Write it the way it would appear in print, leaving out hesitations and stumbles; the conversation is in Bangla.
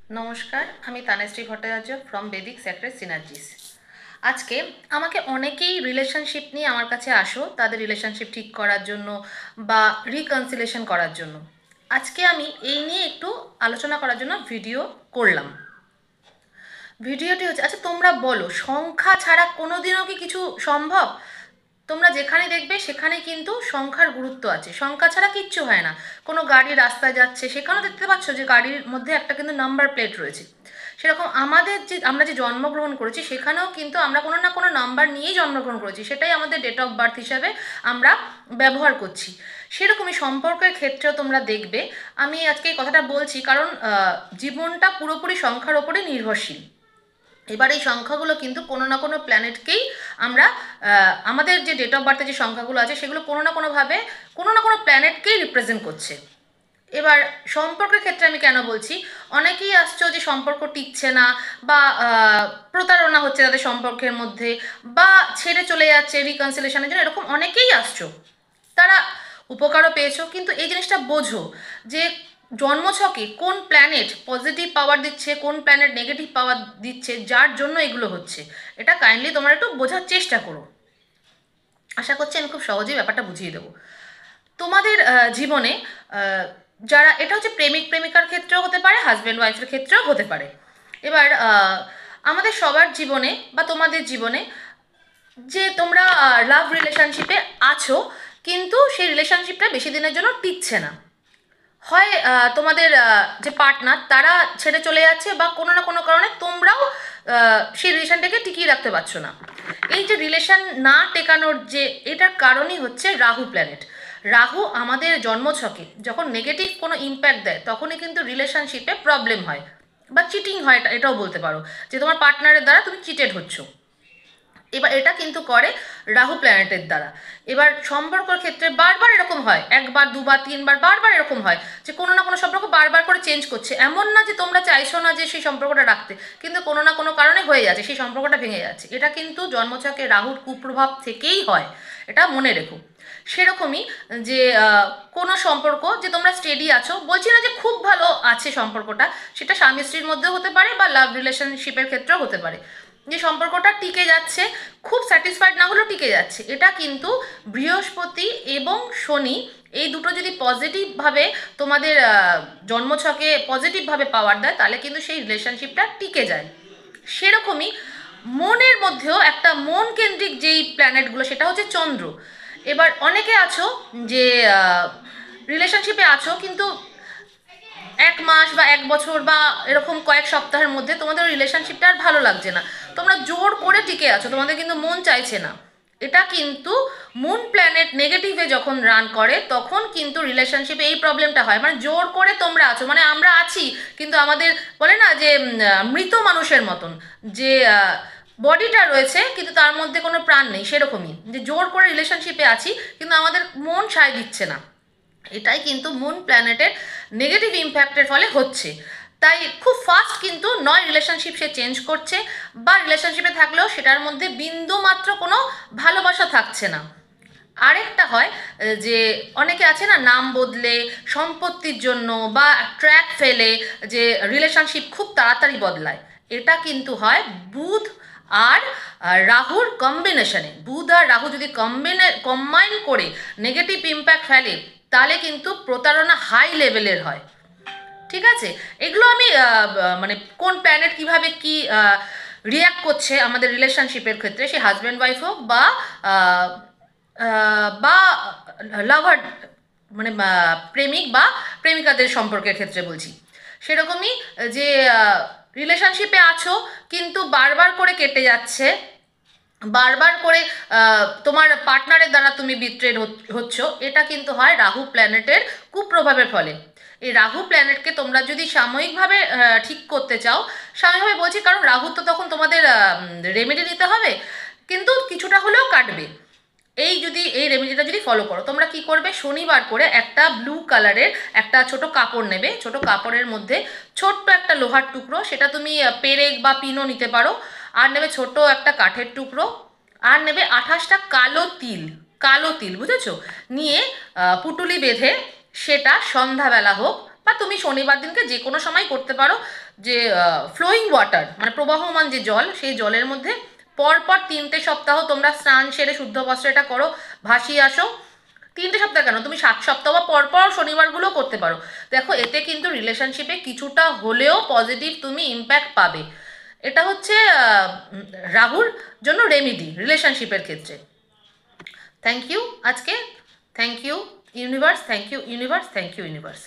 নমস্কার, আমি তানেশ্রী ভট্টাচার্য ফ্রম বেদিক সেক্রেট সিনার্জিস। আজকে আমাকে অনেকেই রিলেশনশিপ নিয়ে আমার কাছে আসো তাদের রিলেশনশিপ ঠিক করার জন্য বা রিকনসিলেশন করার জন্য। আজকে আমি এই নিয়ে একটু আলোচনা করার জন্য ভিডিও করলাম। ভিডিওটি হচ্ছে, আচ্ছা তোমরা বলো, সংখ্যা ছাড়া কোনোদিনও কি কিছু সম্ভব? তোমরা যেখানে দেখবে সেখানে কিন্তু সংখ্যার গুরুত্ব আছে, সংখ্যা ছাড়া কিচ্ছু হয় না। কোনো গাড়ি রাস্তায় যাচ্ছে সেখানেও দেখতে পাচ্ছ যে গাড়ির মধ্যে একটা কিন্তু নাম্বার প্লেট রয়েছে। সেরকম আমাদের যে আমরা যে জন্মগ্রহণ করেছি সেখানেও কিন্তু আমরা কোনো না কোনো নাম্বার নিয়েই জন্মগ্রহণ করেছি, সেটাই আমাদের ডেট অফ বার্থ হিসাবে আমরা ব্যবহার করছি। সেরকমই সম্পর্কের ক্ষেত্রেও তোমরা দেখবে, আমি আজকে এই কথাটা বলছি কারণ জীবনটা পুরোপুরি সংখ্যার ওপরে নির্ভরশীল। এবার এই সংখ্যাগুলো কিন্তু কোনো না কোনো প্ল্যানেটকেই আমরা আমাদের যে ডেট অফ বার্থে যে সংখ্যাগুলো আছে সেগুলো কোনো না কোনোভাবে কোনো না কোনো প্ল্যানেটকেই রিপ্রেজেন্ট করছে। এবার সম্পর্কের ক্ষেত্রে আমি কেন বলছি, অনেকেই আসছো যে সম্পর্ক টিকছে না বা প্রতারণা হচ্ছে তাদের সম্পর্কের মধ্যে, বা ছেড়ে চলে যাচ্ছে রিকনসিলেশনের জন্য, এরকম অনেকেই আসছো। তারা উপকারও পেয়েছো, কিন্তু এই জিনিসটা বোঝো যে জন্মছকে কোন প্ল্যানেট পজিটিভ পাওয়ার দিচ্ছে, কোন প্ল্যানেট নেগেটিভ পাওয়ার দিচ্ছে, যার জন্য এগুলো হচ্ছে। এটা কাইন্ডলি তোমরা একটু বোঝার চেষ্টা করো। আশা করছি আমি খুব সহজেই ব্যাপারটা বুঝিয়ে দেবো তোমাদের জীবনে। যারা, এটা হচ্ছে প্রেমিক প্রেমিকার ক্ষেত্রেও হতে পারে, হাজব্যান্ড ওয়াইফের ক্ষেত্রেও হতে পারে। এবার আমাদের সবার জীবনে বা তোমাদের জীবনে যে তোমরা লাভ রিলেশনশিপে আছো, কিন্তু সেই রিলেশনশিপটা বেশি দিনের জন্য টিকছে না। হয় তোমাদের যে পার্টনার তারা ছেড়ে চলে যাচ্ছে, বা কোনো না কোনো কারণে তোমরাও সেই রিলেশনটাকে টিকিয়ে রাখতে পারছো না। এই যে রিলেশন না টেকানোর যে এটার কারণই হচ্ছে রাহু প্ল্যানেট। রাহু আমাদের জন্মছকে যখন নেগেটিভ কোনো ইম্প্যাক্ট দেয় তখনই কিন্তু রিলেশনশিপে প্রবলেম হয় বা চিটিং হয়, এটাও বলতে পারো যে তোমার পার্টনারের দ্বারা তুমি চিটেড হচ্ছ। এবার এটা কিন্তু করে রাহু প্ল্যানেটের দ্বারা। এবার সম্পর্কের ক্ষেত্রে বারবার এরকম হয়, একবার দুবার তিনবার বারবার এরকম হয় যে কোনো না কোনো সম্পর্ক বারবার করে চেঞ্জ করছে। এমন না যে তোমরা চাইছো না যে সেই সম্পর্কটা রাখতে, কিন্তু কোনো না কোনো কারণে হয়ে যাচ্ছে, সেই সম্পর্কটা ভেঙে যাচ্ছে। এটা কিন্তু জন্মছকে রাহুর কুপ্রভাব থেকেই হয়, এটা মনে রেখো। সেরকমই যে কোনো সম্পর্ক যে তোমরা স্টেডি আছো, বলছি না যে খুব ভালো আছে সম্পর্কটা, সেটা স্বামী স্ত্রীর মধ্যেও হতে পারে বা লাভ রিলেশনশিপের ক্ষেত্রেও হতে পারে, যে সম্পর্কটা টিকে যাচ্ছে, খুব স্যাটিসফাইড না হলেও টিকে যাচ্ছে। এটা কিন্তু বৃহস্পতি এবং শনি এই দুটো যদি পজিটিভভাবে তোমাদের জন্মছকে পজিটিভভাবে পাওয়ার দেয়, তাহলে কিন্তু সেই রিলেশনশিপটা টিকে যায়। সেরকমই মনের মধ্যেও একটা মন কেন্দ্রিক যেই প্ল্যানেটগুলো, সেটা হচ্ছে চন্দ্র। এবার অনেকে আছো যে রিলেশনশিপে আছো, কিন্তু 1 মাস বা 1 বছর বা এরকম কয়েক সপ্তাহের মধ্যে তোমাদের রিলেশনশিপটা আর ভালো লাগছে না, তোমরা জোর করে টিকে আছো, তোমাদের কিন্তু মন চাইছে না। এটা কিন্তু মুন প্ল্যানেট নেগেটিভে যখন রান করে তখন কিন্তু রিলেশনশিপে এই প্রবলেমটা হয়, মানে জোর করে তোমরা আছো, মানে আমরা আছি কিন্তু আমাদের বলে না যে মৃত মানুষের মতন, যে বডিটা রয়েছে কিন্তু তার মধ্যে কোনো প্রাণ নেই, সেরকমই যে জোর করে রিলেশনশিপে আছি কিন্তু আমাদের মন সায় দিচ্ছে না। এটাই কিন্তু মুন প্ল্যানেটের নেগেটিভ ইম্প্যাক্টের ফলে হচ্ছে। তাই খুব ফাস্ট কিন্তু নয় রিলেশনশিপ সে চেঞ্জ করছে, বা রিলেশনশিপে থাকলেও সেটার মধ্যে বিন্দু মাত্র কোনো ভালোবাসা থাকছে না। আরেকটা হয় যে অনেকে আছে না, নাম বদলে সম্পত্তির জন্য বা ট্র্যাক ফেলে যে রিলেশনশিপ খুব তাড়াতাড়ি বদলায়। এটা কিন্তু হয় বুধ আর রাহুর কম্বিনেশনে। বুধ আর রাহু যদি কম্বাইন করে নেগেটিভ ইম্প্যাক্ট ফেলে, তাহলে কিন্তু প্রতারণা হাই লেভেলের হয়। ঠিক আছে, এগুলো আমি মানে কোন প্ল্যানেট কিভাবে কি রিয়াক্ট করছে আমাদের রিলেশনশিপের ক্ষেত্রে, সে হাজব্যান্ড ওয়াইফ হোক বা আহ, বা লাভার, মানে প্রেমিক বা প্রেমিকাদের সম্পর্কের ক্ষেত্রে বলছি। সেরকমই যে রিলেশনশিপে আছো কিন্তু বারবার করে কেটে যাচ্ছে, বারবার করে তোমার পার্টনারের দ্বারা তুমি বিট্রেড হচ্ছ, এটা কিন্তু হয় রাহু প্ল্যানেটের কুপ্রভাবের ফলে। এই রাহু প্ল্যানেটকে তোমরা যদি সাময়িকভাবে ঠিক করতে চাও, সাময়িকভাবে বলছি কারণ রাহু তো তখন তোমাদের রেমেডি নিতে হবে, কিন্তু কিছুটা হলেও কাটবে। এই রেমেডিটা যদি ফলো করো, তোমরা কি করবে, শনিবার করে একটা ব্লু কালারের একটা ছোট কাপড় নেবে, ছোট কাপড়ের মধ্যে ছোট্ট একটা লোহার টুকরো, সেটা তুমি পেরেক বা পিনও নিতে পারো, আর নেবে ছোট একটা কাঠের টুকরো, আর নেবে 28টা কালো তিল, কালো তিল বুঝেছো, নিয়ে পুটুলি বেঁধে সেটা সন্ধ্যাবেলা হোক বা তুমি শনিবার দিনকে যে কোনো সময় করতে পারো, যে ফ্লোয়িং ওয়াটার মানে প্রবাহমান যে জল, সেই জলের মধ্যে পরপর 3টে সপ্তাহ তোমরা স্নান সেরে শুদ্ধ বস্ত্রে এটা করো, ভাসিয়ে আসো। 3টে সপ্তাহ কেন, তুমি 7 সপ্তাহ বা পরপর শনিবারগুলো করতে পারো। দেখো এতে কিন্তু রিলেশনশিপে কিছুটা হলেও পজিটিভ তুমি ইম্প্যাক্ট পাবে। এটা হচ্ছে রাহুর জন্য রেমিডি রিলেশনশিপের ক্ষেত্রে। থ্যাংক ইউ আজকে, thank you universe, thank you universe, thank you universe.